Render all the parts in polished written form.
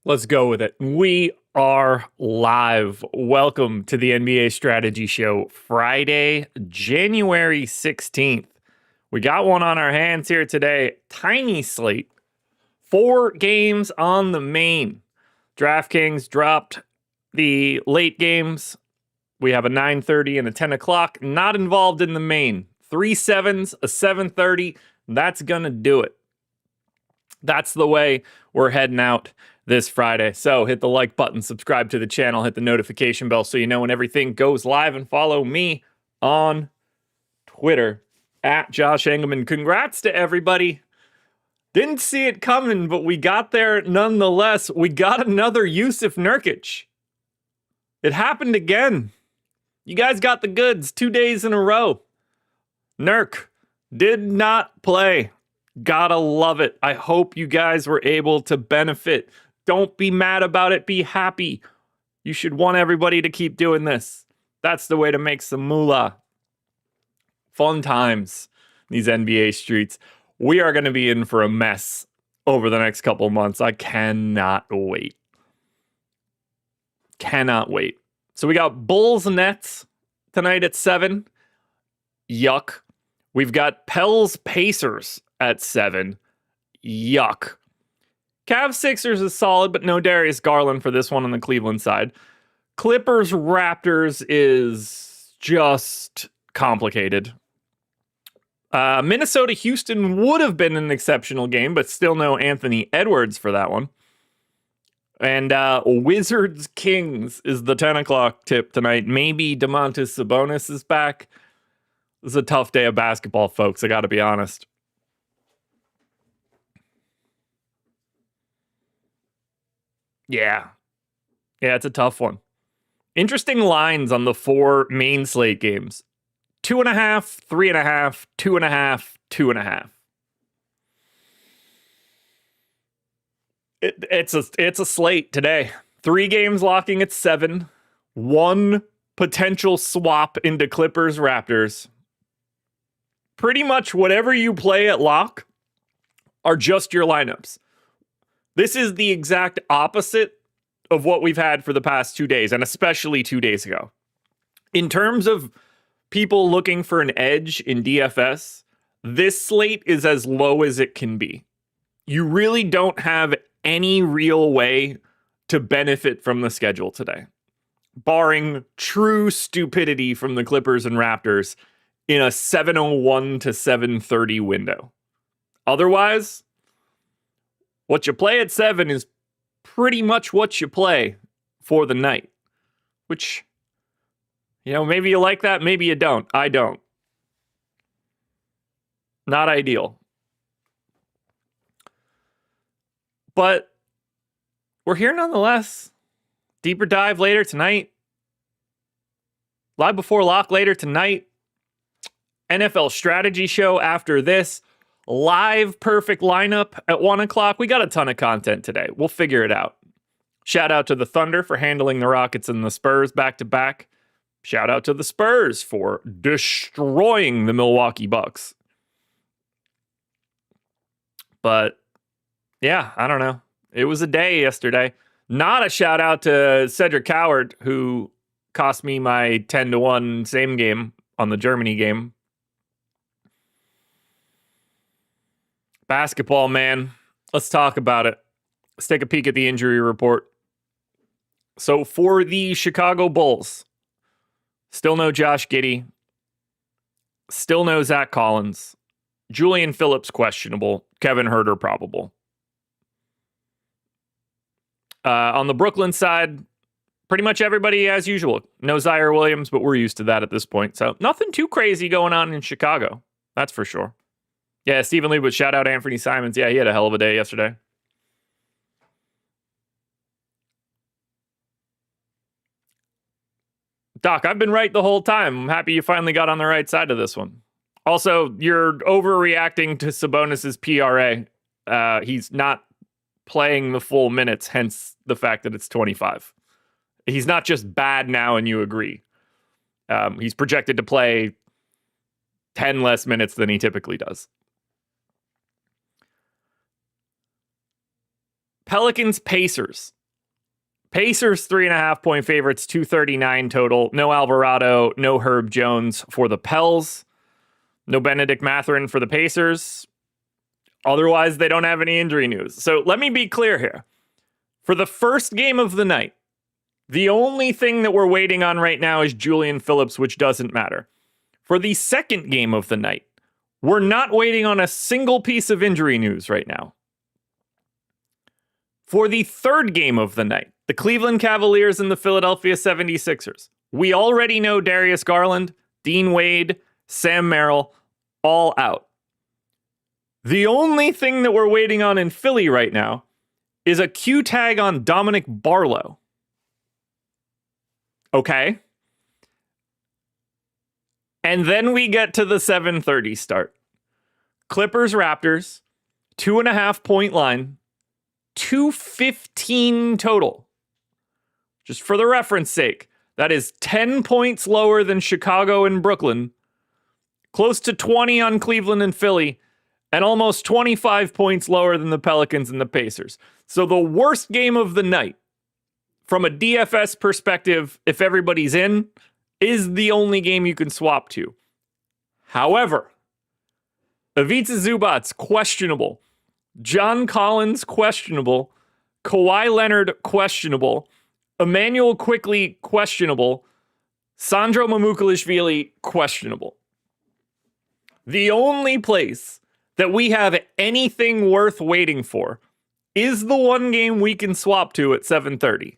Let's go with it. We are live. Welcome to the NBA Strategy Show, Friday, January 16th. We got one on our hands here today. Tiny slate. 4 games on the main. DraftKings dropped the late games. We have a 9:30 and a 10 o'clock. Not involved in the main. 3 sevens, a 7:30. That's going to do it. That's the way we're heading out this Friday. So hit the like button, subscribe to the channel, hit the notification bell so you know when everything goes live, and follow me on Twitter at Josh Engleman. Congrats to everybody. Didn't see it coming, but we got there nonetheless. We got another Yusuf Nurkic. It happened again. You guys got the goods 2 days in a row. Nurk did not play. Gotta love it. I hope you guys were able to benefit. Don't be mad about it. Be happy. You should want everybody to keep doing this. That's the way to make some moolah. Fun times, these NBA streets. We are going to be in for a mess over the next couple months. I cannot wait. Cannot wait. So we got Bulls Nets tonight at 7. Yuck. We've got Pels Pacers at 7. Yuck. Cavs Sixers is solid, but no Darius Garland for this one on the Cleveland side. Clippers Raptors is just complicated. Minnesota Houston would have been an exceptional game, but still no Anthony Edwards for that one. And Wizards Kings is the 10 o'clock tip tonight. Maybe Domantas Sabonis is back. This is a tough day of basketball, folks. I got to be honest. Yeah, it's a tough one. Interesting lines on the 4 main slate games. 2.5, 3.5, 2.5, 2.5. It's a slate today. 3 games locking at 7. 1 potential swap into Clippers Raptors. Pretty much whatever you play at lock are just your lineups. This is the exact opposite of what we've had for the past 2 days, and especially 2 days ago. In terms of people looking for an edge in DFS, this slate is as low as it can be. You really don't have any real way to benefit from the schedule today, barring true stupidity from the Clippers and Raptors in a 7:01 to 7:30 window. Otherwise, what you play at 7 is pretty much what you play for the night. Which, maybe you like that, maybe you don't. I don't. Not ideal. But we're here nonetheless. Deeper dive later tonight. Live before lock later tonight. NFL strategy show after this. Live perfect lineup at 1 o'clock. We got a ton of content today. We'll figure it out. Shout out to the Thunder for handling the Rockets and the Spurs back to back. Shout out to the Spurs for destroying the Milwaukee Bucks. But yeah, I don't know. It was a day yesterday. Not a shout out to Cedric Coward, who cost me my 10-1 same game on the Germany game. Basketball, man. Let's talk about it. Let's take a peek at the injury report. So for the Chicago Bulls, still no Josh Giddey. Still no Zach Collins. Julian Phillips questionable. Kevin Huerter probable. On the Brooklyn side, pretty much everybody as usual. No Zaire Williams, but we're used to that at this point. So nothing too crazy going on in Chicago. That's for sure. Yeah, Stephen Lee would shout out Anthony Simons. Yeah, he had a hell of a day yesterday. Doc, I've been right the whole time. I'm happy you finally got on the right side of this one. Also, you're overreacting to Sabonis' PRA. He's not playing the full minutes, hence the fact that it's 25. He's not just bad now and you agree. He's projected to play 10 less minutes than he typically does. Pelicans, Pacers. Pacers 3.5-point favorites, 239 total. No Alvarado, no Herb Jones for the Pels. No Benedict Mathurin for the Pacers. Otherwise, they don't have any injury news. So let me be clear here. For the first game of the night, the only thing that we're waiting on right now is Julian Phillips, which doesn't matter. For the second game of the night, we're not waiting on a single piece of injury news right now. For the third game of the night, the Cleveland Cavaliers and the Philadelphia 76ers, we already know Darius Garland, Dean Wade, Sam Merrill, all out. The only thing that we're waiting on in Philly right now is a Q tag on Dominic Barlow. Okay. And then we get to the 7:30 start. Clippers, Raptors, 2.5-point line, 215 total. Just for the reference sake, that is 10 points lower than Chicago and Brooklyn, close to 20 on Cleveland and Philly, and almost 25 points lower than the Pelicans and the Pacers. So the worst game of the night, from a DFS perspective, if everybody's in, is the only game you can swap to. However, Ivica Zubac's questionable. John Collins, questionable. Kawhi Leonard, questionable. Emmanuel Quickley, questionable. Sandro Mamukelashvili, questionable. The only place that we have anything worth waiting for is the one game we can swap to at 7:30.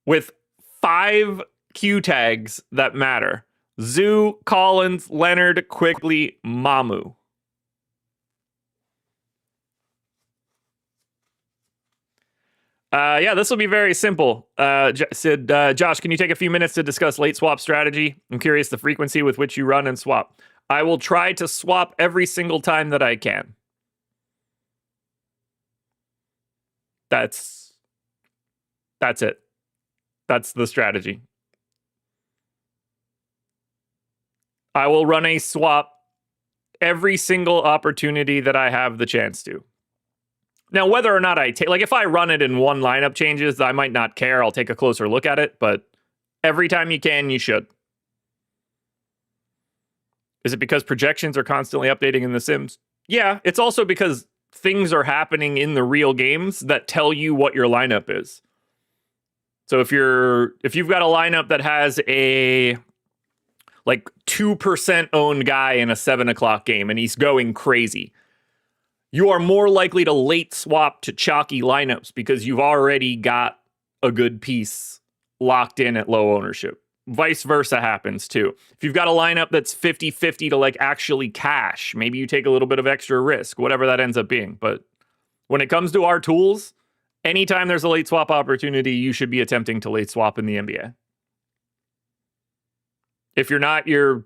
With 5 Q tags that matter. Zoo, Collins, Leonard, Quickley, Mamu. This will be very simple. Josh, can you take a few minutes to discuss late swap strategy? I'm curious the frequency with which you run and swap. I will try to swap every single time that I can. That's it. That's the strategy. I will run a swap every single opportunity that I have the chance to. Now, whether or not I take, like if I run it in one lineup changes, I might not care. I'll take a closer look at it, but every time you can, you should. Is it because projections are constantly updating in The Sims? Yeah, it's also because things are happening in the real games that tell you what your lineup is. So if you've got a lineup that has a like 2% owned guy in a 7:00 game and he's going crazy, you are more likely to late swap to chalky lineups because you've already got a good piece locked in at low ownership. Vice versa happens too. If you've got a lineup that's 50-50 to like actually cash, maybe you take a little bit of extra risk, whatever that ends up being. But when it comes to our tools, anytime there's a late swap opportunity, you should be attempting to late swap in the NBA. If you're not, you're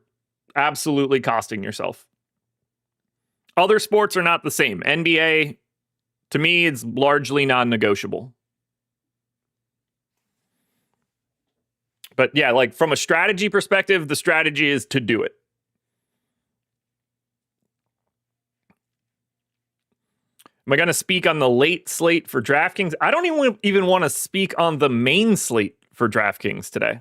absolutely costing yourself. Other sports are not the same. NBA, to me, it's largely non-negotiable. But yeah, like from a strategy perspective, the strategy is to do it. Am I going to speak on the late slate for DraftKings? I don't even want to speak on the main slate for DraftKings today.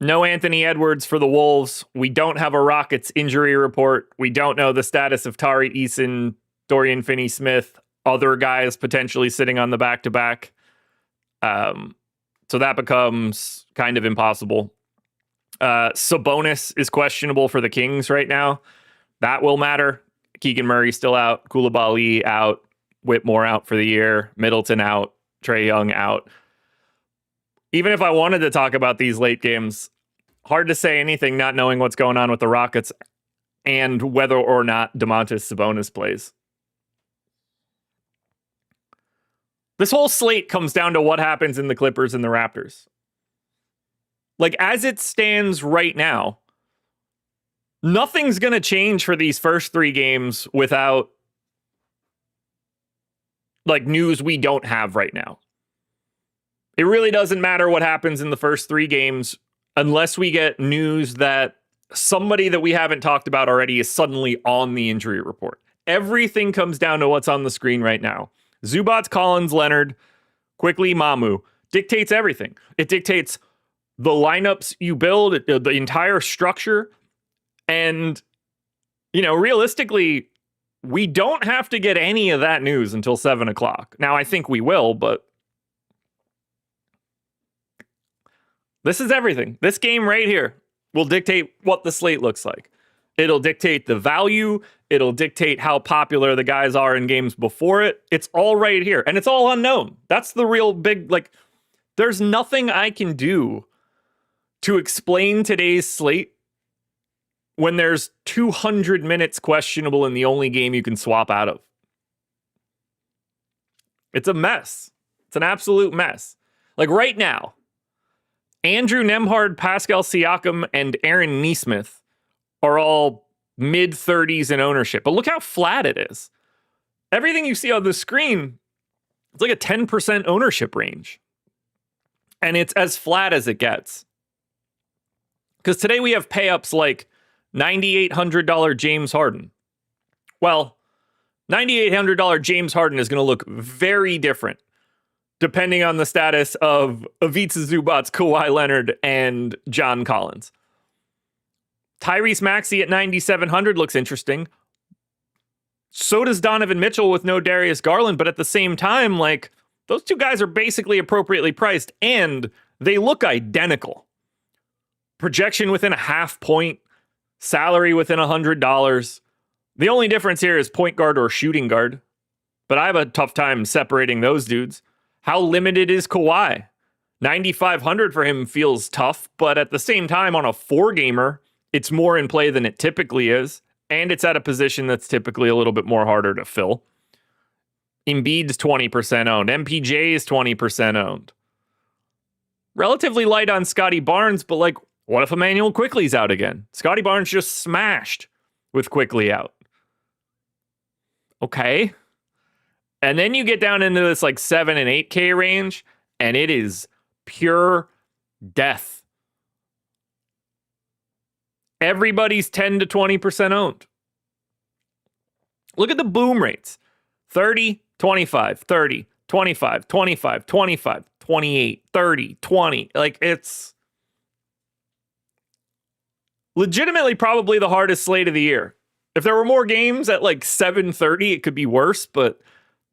No Anthony Edwards for the Wolves. We don't have a Rockets injury report. We don't know the status of Tari Eason, Dorian Finney-Smith, other guys potentially sitting on the back-to-back. So that becomes kind of impossible. Sabonis is questionable for the Kings right now. That will matter. Keegan Murray still out. Koulibaly out. Whitmore out for the year. Middleton out. Trae Young out. Even if I wanted to talk about these late games, hard to say anything not knowing what's going on with the Rockets and whether or not Domantas Sabonis plays. This whole slate comes down to what happens in the Clippers and the Raptors. Like, as it stands right now, nothing's going to change for these first 3 games without, like, news we don't have right now. It really doesn't matter what happens in the first 3 games unless we get news that somebody that we haven't talked about already is suddenly on the injury report. Everything comes down to what's on the screen right now. Zubats, Collins, Leonard, quickly Mamu dictates everything. It dictates the lineups you build, the entire structure. And, realistically, we don't have to get any of that news until 7 o'clock. Now, I think we will, but this is everything. This game right here will dictate what the slate looks like. It'll dictate the value. It'll dictate how popular the guys are in games before it. It's all right here. And it's all unknown. That's the real big, there's nothing I can do to explain today's slate when there's 200 minutes questionable in the only game you can swap out of. It's a mess. It's an absolute mess. Right now, Andrew Nembhard, Pascal Siakam, and Aaron Nesmith are all mid-30s in ownership. But look how flat it is. Everything you see on the screen, it's like a 10% ownership range. And it's as flat as it gets. Because today we have pay-ups like $9,800 James Harden. Well, $9,800 James Harden is going to look very different depending on the status of Ivica Zubats, Kawhi Leonard, and John Collins. Tyrese Maxey at 9,700 looks interesting. So does Donovan Mitchell with no Darius Garland, but at the same time, those two guys are basically appropriately priced, and they look identical. Projection within a half point, salary within $100. The only difference here is point guard or shooting guard, but I have a tough time separating those dudes. How limited is Kawhi? 9,500 for him feels tough, but at the same time, on a 4-gamer, it's more in play than it typically is, and it's at a position that's typically a little bit more harder to fill. Embiid's 20% owned. MPJ is 20% owned. Relatively light on Scotty Barnes, but what if Emmanuel Quickley's out again? Scotty Barnes just smashed with Quickley out. Okay. And then you get down into this 7 and 8K range, and it is pure death. Everybody's 10 to 20% owned. Look at the boom rates. 30, 25, 30, 25, 25, 25, 28, 30, 20. It's legitimately probably the hardest slate of the year. If there were more games at 7:30, it could be worse, but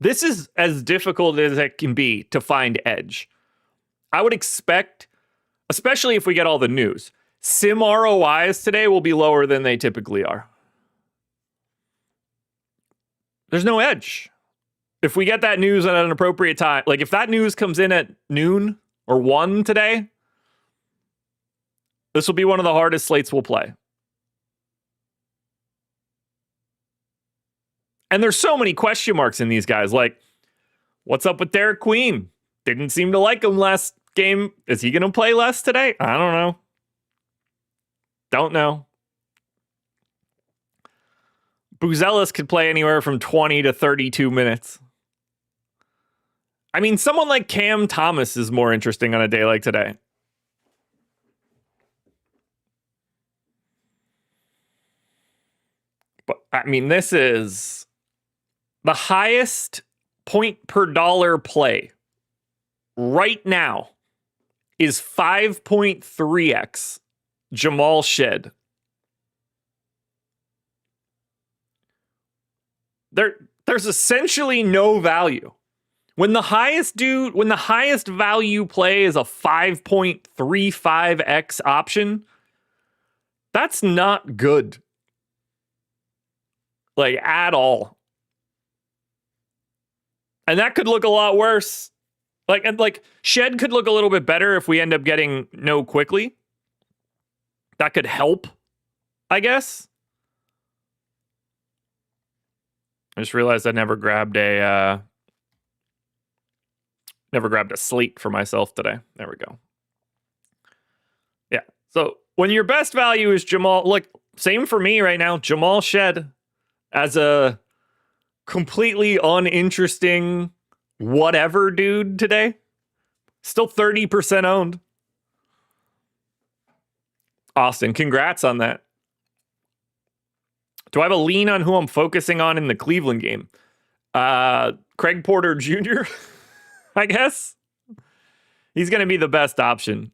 this is as difficult as it can be to find edge. I would expect, especially if we get all the news, sim ROIs today will be lower than they typically are. There's no edge. If we get that news at an appropriate time, if that news comes in at noon or 1 today, this will be one of the hardest slates we'll play. And there's so many question marks in these guys. What's up with Derek Queen? Didn't seem to like him last game. Is he going to play less today? I don't know. Don't know. Buzelis could play anywhere from 20 to 32 minutes. I mean, someone like Cam Thomas is more interesting on a day like today. But, I mean, this is the highest point per dollar play right now is 5.3x Jamal Shed. There's essentially no value. When the highest value play is a 5.35x option, that's not good. At all. And that could look a lot worse. Shed could look a little bit better if we end up getting no Quickly. That could help, I guess. I just realized I never grabbed a slate for myself today. There we go. Yeah. So when your best value is Jamal, same for me right now. Jamal Shed as a completely uninteresting whatever dude today. Still 30% owned. Austin, congrats on that. Do I have a lean on who I'm focusing on in the Cleveland game? Craig Porter Jr., I guess. He's going to be the best option.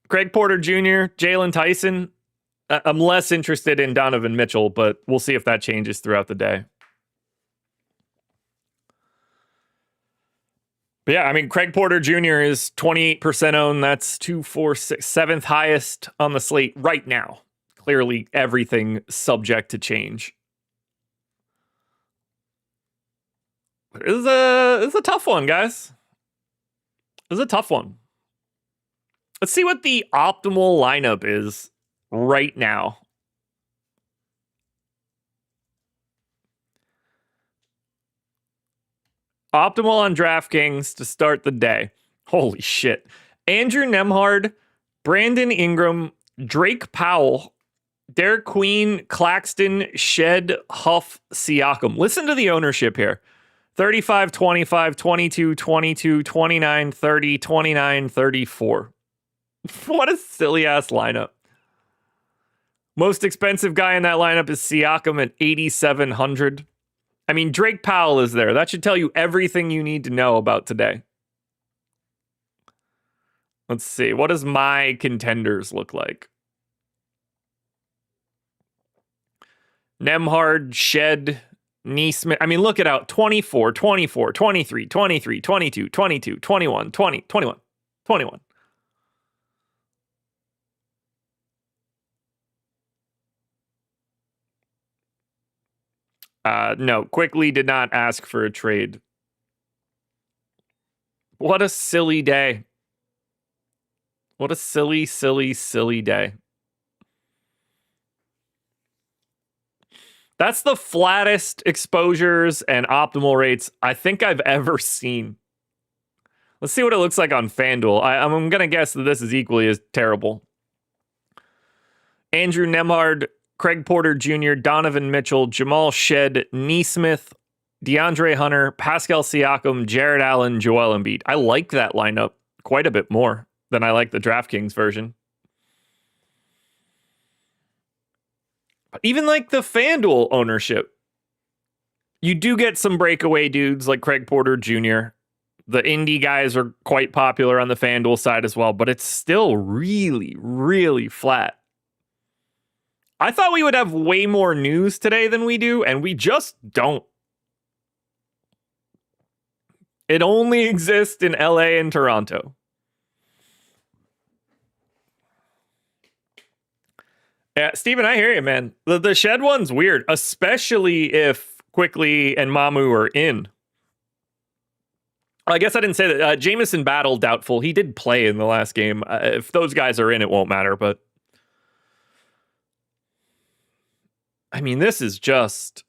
Craig Porter Jr., Jalen Tyson. I'm less interested in Donovan Mitchell, but we'll see if that changes throughout the day. But yeah, I mean, Craig Porter Jr. is 28% owned. That's 2, 4, 6, 7th highest on the slate right now. Clearly, everything subject to change. This is a tough one, guys. This is a tough one. Let's see what the optimal lineup is right now. Optimal on DraftKings to start the day. Holy shit. Andrew Nembhard, Brandon Ingram, Drake Powell, Derek Queen, Claxton, Shed, Huff, Siakam. Listen to the ownership here. 35, 25, 22, 22, 29, 30, 29, 34. What a silly ass lineup. Most expensive guy in that lineup is Siakam at 8,700. I mean, Drake Powell is there. That should tell you everything you need to know about today. Let's see. What does my contenders look like? Nembhard, Shed, Neesmith. I mean, look it out. 24, 24, 23, 23, 22, 22, 21, 20, 21, 21. No, Quickly did not ask for a trade. What a silly day. What a silly, silly, silly day. That's the flattest exposures and optimal rates I think I've ever seen. Let's see what it looks like on FanDuel. I'm going to guess that this is equally as terrible. Andrew Nembhard, Craig Porter Jr., Donovan Mitchell, Jamal Shed, Neesmith, DeAndre Hunter, Pascal Siakam, Jared Allen, Joel Embiid. I like that lineup quite a bit more than I like the DraftKings version. But even like the FanDuel ownership, you do get some breakaway dudes like Craig Porter Jr. The indie guys are quite popular on the FanDuel side as well, but it's still really, really flat. I thought we would have way more news today than we do, and we just don't. It only exists in LA and Toronto. Yeah, Steven, I hear you, man. The Shed one's weird, especially if Quickly and Mamu are in. I guess I didn't say that. Jamison Battle, doubtful. He did play in the last game. If those guys are in, it won't matter, but I mean, this is just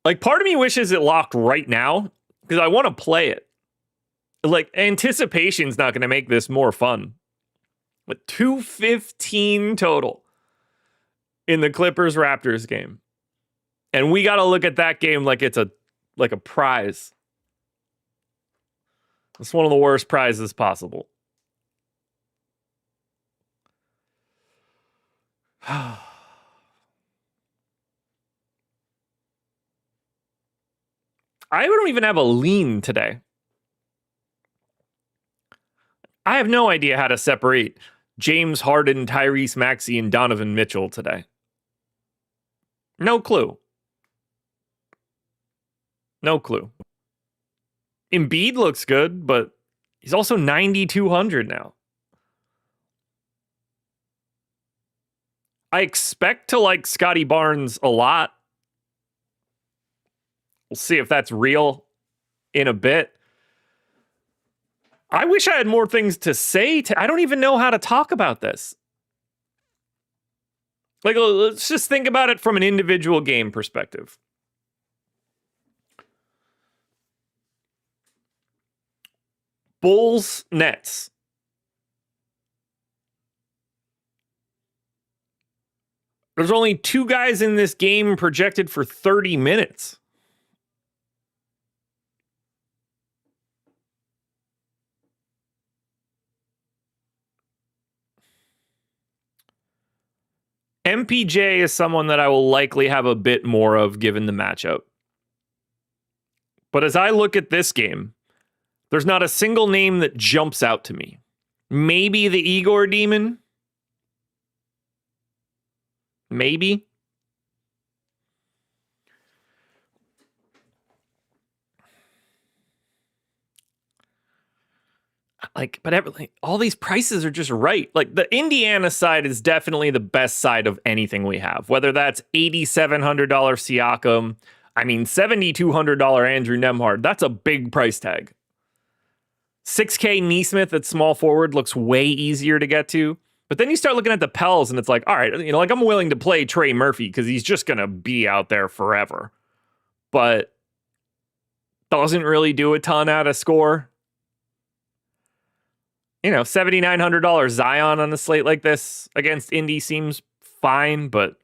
like, part of me wishes it locked right now because I want to play it. Like, anticipation's not going to make this more fun. But 215 total in the Clippers Raptors game. And we got to look at that game like it's a prize. It's one of the worst prizes possible. I don't even have a lean today. I have no idea how to separate James Harden, Tyrese Maxey, and Donovan Mitchell today. No clue. No clue. Embiid looks good, but he's also 9,200 now. I expect to like Scotty Barnes a lot. We'll see if that's real in a bit. I wish I had more things to say. I don't even know how to talk about this. Like, let's just think about it from an individual game perspective. Bulls, Nets. There's only two guys in this game projected for 30 minutes. MPJ is someone that I will likely have a bit more of given the matchup. But as I look at this game, there's not a single name that jumps out to me. Maybe the Igor Demon. Maybe. But all these prices are just right. Like, the Indiana side is definitely the best side of anything we have, whether that's $8,700 Siakam. I mean, $7,200 Andrew Nemhard. That's a big price tag. $6K Neesmith at small forward looks way easier to get to. But then you start looking at the Pels and it's like, all right, like, I'm willing to play Trey Murphy because he's just going to be out there forever. But doesn't really do a ton out of score. $7,900 Zion on a slate like this against Indy seems fine, but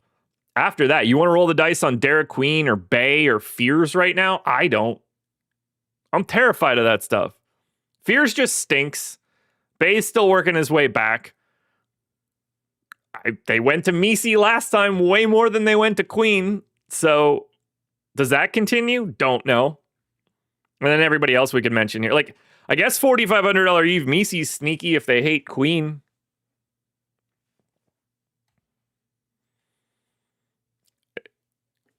after that, you want to roll the dice on Derek Queen or Bay or Fears right now? I don't. I'm terrified of that stuff. Fears just stinks. Bay's still working his way back. They went to Misi last time way more than they went to Queen. So does that continue? Don't know. And then everybody else we could mention here. Like, I guess $4,500 Eve Misi's sneaky if they hate Queen.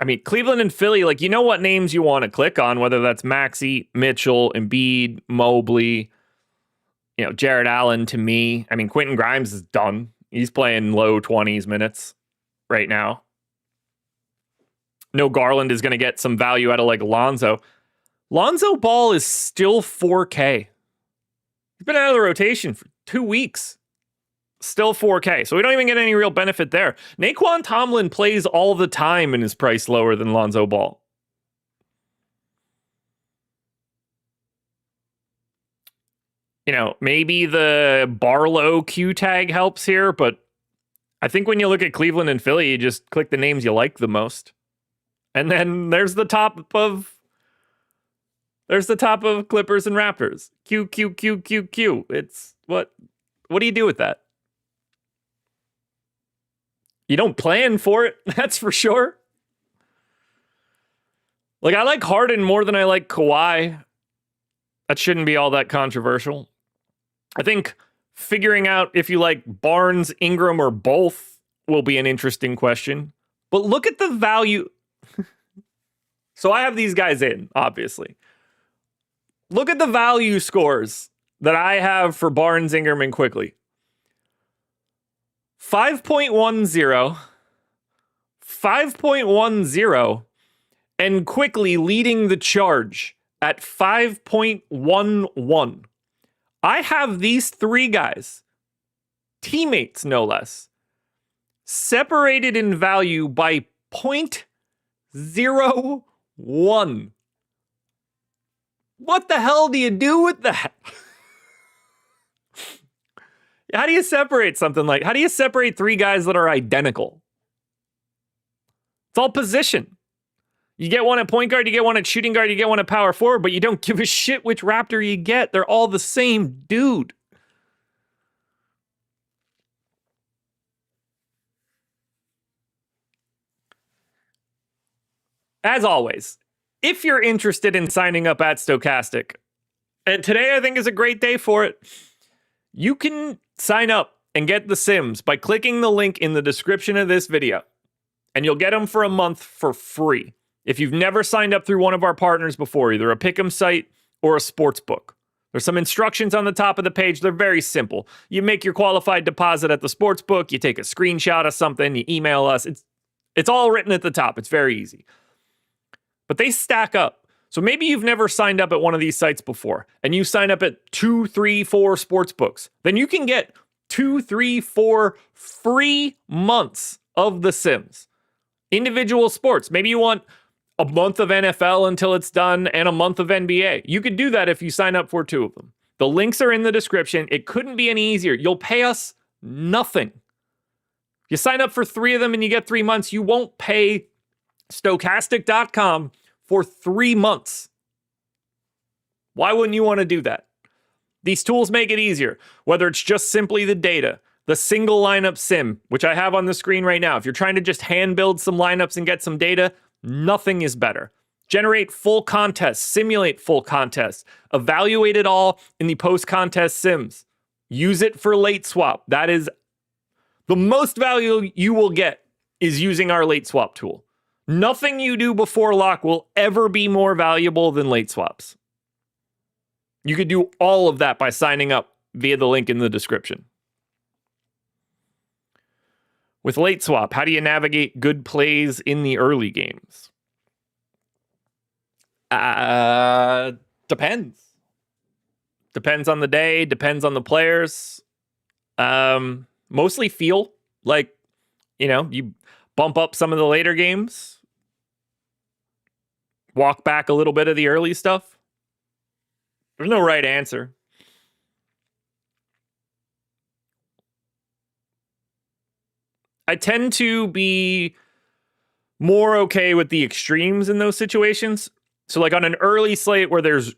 I mean, Cleveland and Philly, like, you know what names you want to click on, whether that's Maxey, Mitchell, Embiid, Mobley, Jared Allen to me. I mean, Quentin Grimes is done. He's playing low 20s minutes right now. No, Garland is going to get some value out of like Lonzo. Lonzo Ball is still 4K. He's been out of the rotation for 2 weeks. Still 4K. So we don't even get any real benefit there. Naquan Tomlin plays all the time and is priced lower than Lonzo Ball. Maybe the Barlow Q tag helps here, but I think when you look at Cleveland and Philly, you just click the names you like the most. And then there's the top of Clippers and Raptors. Q, Q, Q, Q, Q. It's what do you do with that? You don't plan for it, that's for sure. Like, I like Harden more than I like Kawhi. That shouldn't be all that controversial. I think figuring out if you like Barnes, Ingram, or both will be an interesting question. But look at the value. So I have these guys in, obviously. Look at the value scores that I have for Barnes, Ingram, and Quickly. 5.10, 5.10, and Quickly leading the charge at 5.11. I have these three guys, teammates no less, separated in value by 0.01. What the hell do you do with that? How do you separate how do you separate three guys that are identical? It's all position. You get one at point guard, you get one at shooting guard, you get one at power forward, but you don't give a shit which Raptor you get. They're all the same dude. As always, if you're interested in signing up at Stokastic, and today I think is a great day for it, you can sign up and get the Sims by clicking the link in the description of this video, and you'll get them for a month for free. If you've never signed up through one of our partners before, either a pick'em site or a sports book. There's some instructions on the top of the page. They're very simple. You make your qualified deposit at the sports book, you take a screenshot of something, you email us. It's all written at the top. It's very easy. But they stack up. So maybe you've never signed up at one of these sites before, and you sign up at 2, 3, 4 sports books. Then you can get 2, 3, 4 free months of The Sims. Individual sports. Maybe you want a month of NFL until it's done and a month of NBA. You could do that if you sign up for 2 of them. The links are in the description. It couldn't be any easier. You'll pay us nothing. You sign up for 3 of them and you get 3 months. You won't pay Stokastic.com for 3 months. Why wouldn't you want to do that? These tools make it easier, whether it's just simply the data. the single lineup sim, which I have on the screen right now. If you're trying to just hand build some lineups and get some data, nothing is better. Generate full contests, simulate full contests, evaluate it all in the post-contest sims. Use it for late swap. That is the most value you will get is using our late swap tool. Nothing you do before lock will ever be more valuable than late swaps. You could do all of that by signing up via the link in the description. With late swap, how do you navigate good plays in the early games? Depends. Depends on the day, depends on the players. Mostly feel like, you bump up some of the later games, walk back a little bit of the early stuff. There's no right answer. I tend to be more okay with the extremes in those situations. So like on an early slate where there's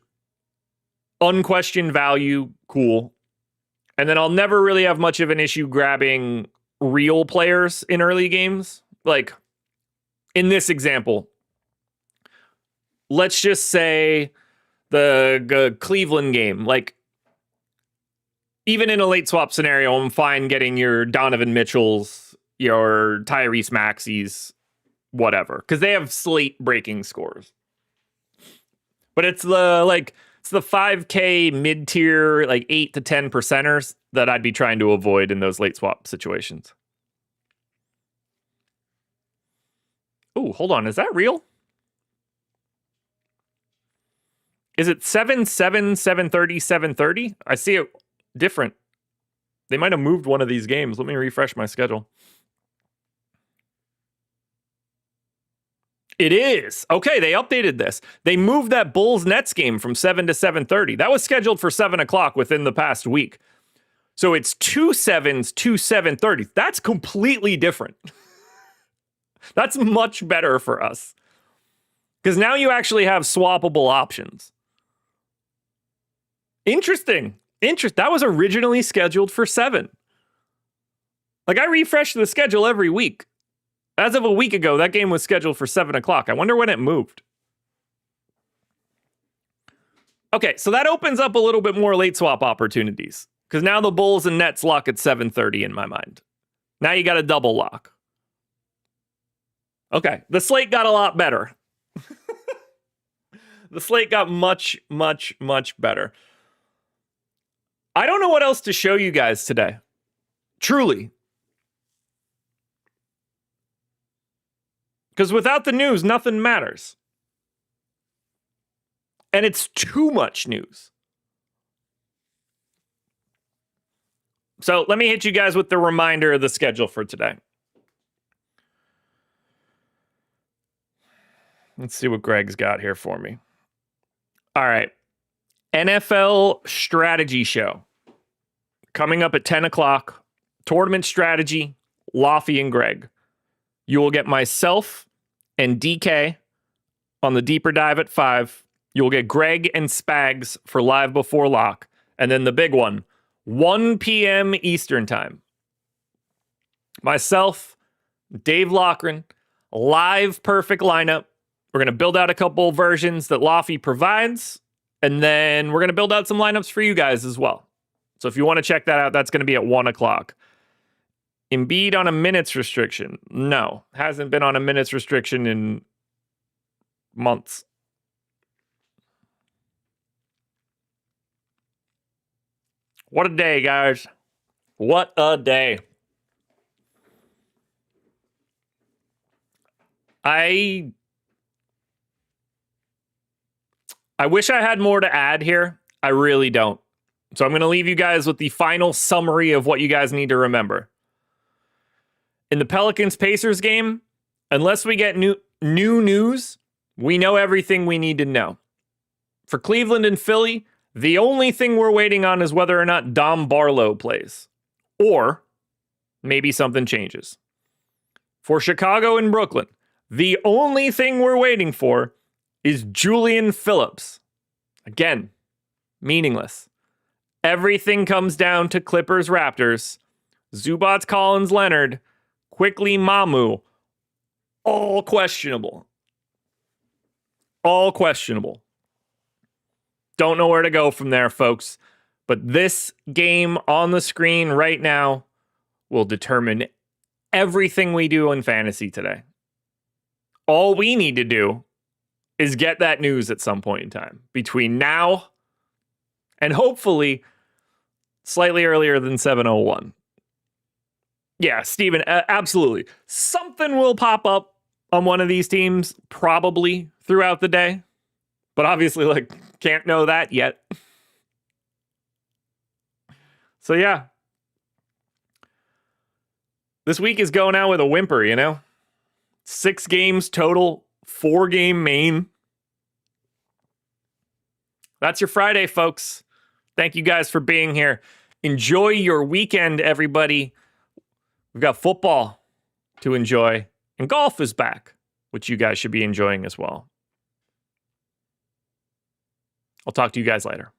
unquestioned value, cool. And then I'll never really have much of an issue grabbing real players in early games. Like in this example, let's just say the Cleveland game. Like even in a late swap scenario, I'm fine getting your Donovan Mitchells, your Tyrese Maxey's, whatever, because they have slate breaking scores. But it's the 5K mid-tier, like 8 to 10 percenters that I'd be trying to avoid in those late swap situations. Oh, hold on. Is that real? Is it 7-7, 730, 730? I see it different. They might have moved one of these games. Let me refresh my schedule. It is. Okay, they updated this. They moved that Bulls-Nets game from 7 to 7:30. That was scheduled for 7 o'clock within the past week. So it's 2 7s, 2 7:30. That's completely different. That's much better for us. Because now you actually have swappable options. Interesting. That was originally scheduled for 7. Like I refresh the schedule every week. As of a week ago, that game was scheduled for 7 o'clock. I wonder when it moved. Okay, so that opens up a little bit more late swap opportunities. Because now the Bulls and Nets lock at 7:30 in my mind. Now you got a double lock. Okay, the slate got a lot better. The slate got much, much, much better. I don't know what else to show you guys today. Truly. Because without the news, nothing matters. And it's too much news. So let me hit you guys with the reminder of the schedule for today. Let's see what Greg's got here for me. All right. NFL Strategy Show. Coming up at 10 o'clock. Tournament Strategy, Laffy and Greg. You will get myself and DK on the deeper dive at 5. You'll get Greg and Spags for live before lock. And then the big one, 1 p.m. Eastern time. Myself, Dave Loughran, live perfect lineup. We're going to build out a couple versions that Laffy provides. And then we're going to build out some lineups for you guys as well. So if you want to check that out, that's going to be at 1 o'clock. Embiid on a minutes restriction. No, hasn't been on a minutes restriction in months. What a day, guys. What a day. I wish I had more to add here. I really don't. So I'm going to leave you guys with the final summary of what you guys need to remember. In the Pelicans-Pacers game, unless we get new news, we know everything we need to know. For Cleveland and Philly, the only thing we're waiting on is whether or not Dom Barlow plays. Or maybe something changes. For Chicago and Brooklyn, the only thing we're waiting for is Julian Phillips. Again, meaningless. Everything comes down to Clippers-Raptors. Zubats, Collins, Leonard, Quickly, Mamu, all questionable. All questionable. Don't know where to go from there, folks. But this game on the screen right now will determine everything we do in fantasy today. All we need to do is get that news at some point in time between now and hopefully slightly earlier than 7:01. Yeah, Steven, absolutely. Something will pop up on one of these teams probably throughout the day. But obviously, can't know that yet. So yeah. This week is going out with a whimper, 6 games total, 4-game main. That's your Friday, folks. Thank you guys for being here. Enjoy your weekend, everybody. We've got football to enjoy, and golf is back, which you guys should be enjoying as well. I'll talk to you guys later.